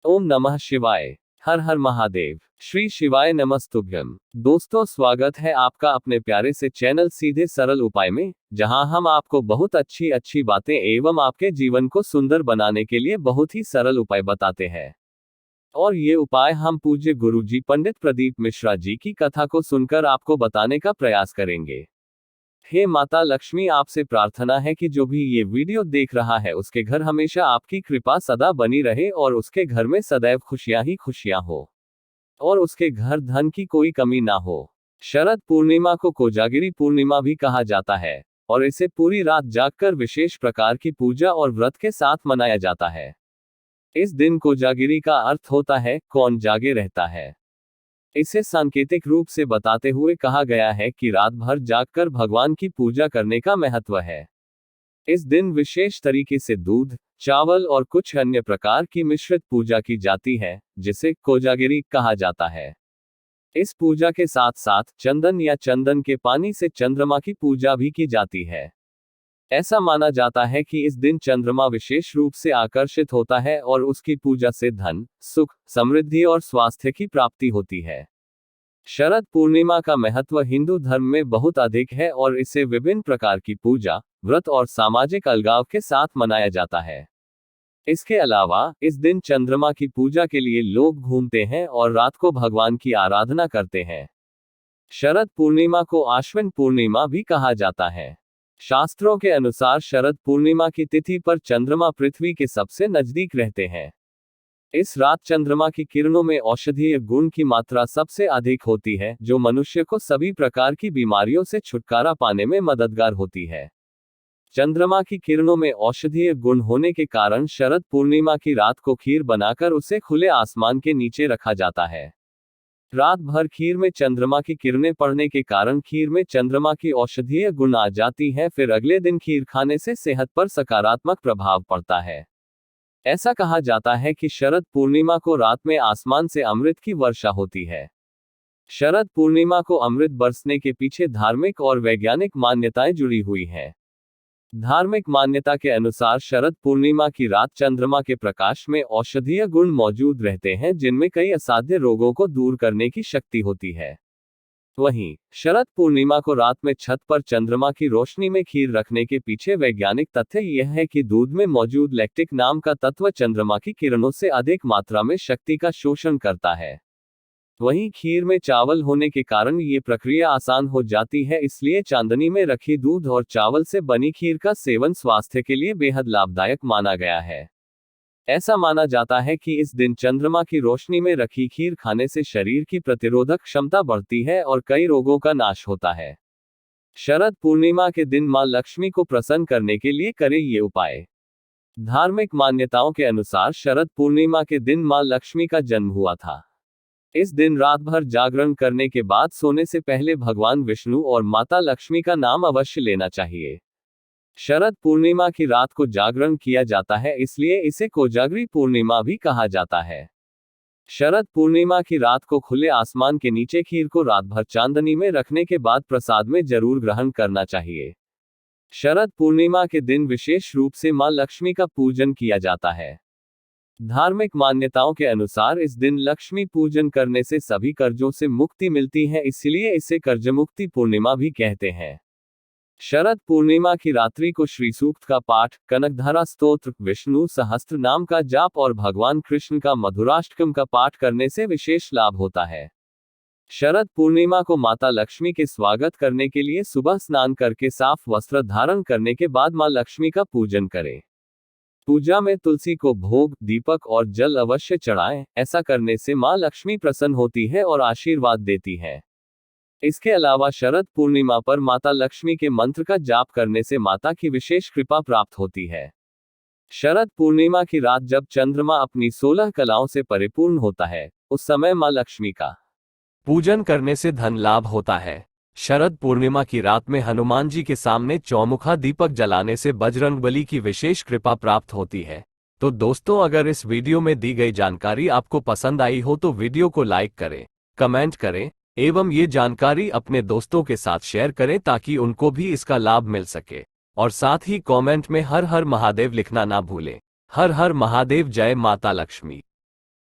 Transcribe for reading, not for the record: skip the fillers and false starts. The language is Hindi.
ओम नमः शिवाय। हर हर महादेव। श्री शिवाय नमस्तुभ्यम। दोस्तों, स्वागत है आपका अपने प्यारे से चैनल सीधे सरल उपाय में, जहां हम आपको बहुत अच्छी अच्छी बातें एवं आपके जीवन को सुंदर बनाने के लिए बहुत ही सरल उपाय बताते हैं। और ये उपाय हम पूज्य गुरुजी पंडित प्रदीप मिश्रा जी की कथा को सुनकर आपको बताने का प्रयास करेंगे। हे माता लक्ष्मी, आपसे प्रार्थना है कि जो भी ये वीडियो देख रहा है उसके घर हमेशा आपकी कृपा सदा बनी रहे और उसके घर में सदैव खुशियां ही खुशियां हो और उसके घर धन की कोई कमी ना हो। शरद पूर्णिमा को कोजागिरी पूर्णिमा भी कहा जाता है और इसे पूरी रात जागकर विशेष प्रकार की पूजा और व्रत के साथ मनाया जाता है। इस दिन कोजागिरी का अर्थ होता है कौन जागे रहता है। इसे सांकेतिक रूप से बताते हुए कहा गया है कि रात भर जागकर भगवान की पूजा करने का महत्व है। इस दिन विशेष तरीके से दूध, चावल और कुछ अन्य प्रकार की मिश्रित पूजा की जाती है, जिसे कोजागिरी कहा जाता है। इस पूजा के साथ साथ चंदन या चंदन के पानी से चंद्रमा की पूजा भी की जाती है। ऐसा माना जाता है कि इस दिन चंद्रमा विशेष रूप से आकर्षित होता है और उसकी पूजा से धन, सुख, समृद्धि और स्वास्थ्य की प्राप्ति होती है। शरद पूर्णिमा का महत्व हिंदू धर्म में बहुत अधिक है और इसे विभिन्न प्रकार की पूजा, व्रत और सामाजिक अलगाव के साथ मनाया जाता है। इसके अलावा इस दिन चंद्रमा की पूजा के लिए लोग घूमते हैं और रात को भगवान की आराधना करते हैं। शरद पूर्णिमा को आश्विन पूर्णिमा भी कहा जाता है। शास्त्रों के अनुसार शरद पूर्णिमा की तिथि पर चंद्रमा पृथ्वी के सबसे नजदीक रहते हैं। इस रात चंद्रमा की किरणों में औषधीय गुण की मात्रा सबसे अधिक होती है, जो मनुष्य को सभी प्रकार की बीमारियों से छुटकारा पाने में मददगार होती है। चंद्रमा की किरणों में औषधीय गुण होने के कारण शरद पूर्णिमा की रात को खीर बनाकर उसे खुले आसमान के नीचे रखा जाता है। रात भर खीर में चंद्रमा की किरणें पड़ने के कारण खीर में चंद्रमा की औषधीय गुण आ जाती है। फिर अगले दिन खीर खाने से सेहत पर सकारात्मक प्रभाव पड़ता है। ऐसा कहा जाता है कि शरद पूर्णिमा को रात में आसमान से अमृत की वर्षा होती है। शरद पूर्णिमा को अमृत बरसने के पीछे धार्मिक और वैज्ञानिक मान्यताएं जुड़ी हुई हैं। धार्मिक मान्यता के अनुसार शरद पूर्णिमा की रात चंद्रमा के प्रकाश में औषधीय गुण मौजूद रहते हैं, जिनमें कई असाध्य रोगों को दूर करने की शक्ति होती है। वहीं शरद पूर्णिमा को रात में छत पर चंद्रमा की रोशनी में खीर रखने के पीछे वैज्ञानिक तथ्य यह है कि दूध में मौजूद लैक्टिक नाम का तत्व चंद्रमा की किरणों से अधिक मात्रा में शक्ति का शोषण करता है। वहीं खीर में चावल होने के कारण ये प्रक्रिया आसान हो जाती है, इसलिए चांदनी में रखी दूध और चावल से बनी खीर का सेवन स्वास्थ्य के लिए बेहद लाभदायक माना गया है। ऐसा माना जाता है कि इस दिन चंद्रमा की रोशनी में रखी खीर खाने से शरीर की प्रतिरोधक क्षमता बढ़ती है और कई रोगों का नाश होता है। शरद पूर्णिमा के दिन मां लक्ष्मी को प्रसन्न करने के लिए करें ये उपाय। धार्मिक मान्यताओं के अनुसार शरद पूर्णिमा के दिन मां लक्ष्मी का जन्म हुआ था। इस दिन रात भर जागरण करने के बाद सोने से पहले भगवान विष्णु और माता लक्ष्मी का नाम अवश्य लेना चाहिए। शरद पूर्णिमा की रात को जागरण किया जाता है, इसलिए इसे कोजागरी पूर्णिमा भी कहा जाता है। शरद पूर्णिमा की रात को खुले आसमान के नीचे खीर को रात भर चांदनी में रखने के बाद प्रसाद में जरूर ग्रहण करना चाहिए। शरद पूर्णिमा के दिन विशेष रूप से मां लक्ष्मी का पूजन किया जाता है। धार्मिक मान्यताओं के अनुसार इस दिन लक्ष्मी पूजन करने से सभी कर्जों से मुक्ति मिलती है, इसलिए इसे कर्जमुक्ति पूर्णिमा भी कहते हैं। शरद पूर्णिमा की रात्रि को श्री सूक्त का पाठ, कनकधारा स्तोत्र, विष्णु सहस्त्र नाम का जाप और भगवान कृष्ण का मधुराष्टकम का पाठ करने से विशेष लाभ होता है। शरद पूर्णिमा को माता लक्ष्मी के स्वागत करने के लिए सुबह स्नान करके साफ वस्त्र धारण करने के बाद मां लक्ष्मी का पूजन करें। पूजा में तुलसी को भोग, दीपक और जल अवश्य चढ़ाएं। ऐसा करने से मां लक्ष्मी प्रसन्न होती है और आशीर्वाद देती है। इसके अलावा शरद पूर्णिमा पर माता लक्ष्मी के मंत्र का जाप करने से माता की विशेष कृपा प्राप्त होती है। शरद पूर्णिमा की रात जब चंद्रमा अपनी 16 कलाओं से परिपूर्ण होता है, उस समय मां लक्ष्मी का पूजन करने से धन लाभ होता है। शरद पूर्णिमा की रात में हनुमान जी के सामने चौमुखा दीपक जलाने से बजरंगबली की विशेष कृपा प्राप्त होती है। तो दोस्तों, अगर इस वीडियो में दी गई जानकारी आपको पसंद आई हो तो वीडियो को लाइक करें, कमेंट करें एवं ये जानकारी अपने दोस्तों के साथ शेयर करें ताकि उनको भी इसका लाभ मिल सके। और साथ ही कमेंट में हर हर महादेव लिखना ना भूलें। हर हर महादेव। जय माता लक्ष्मी।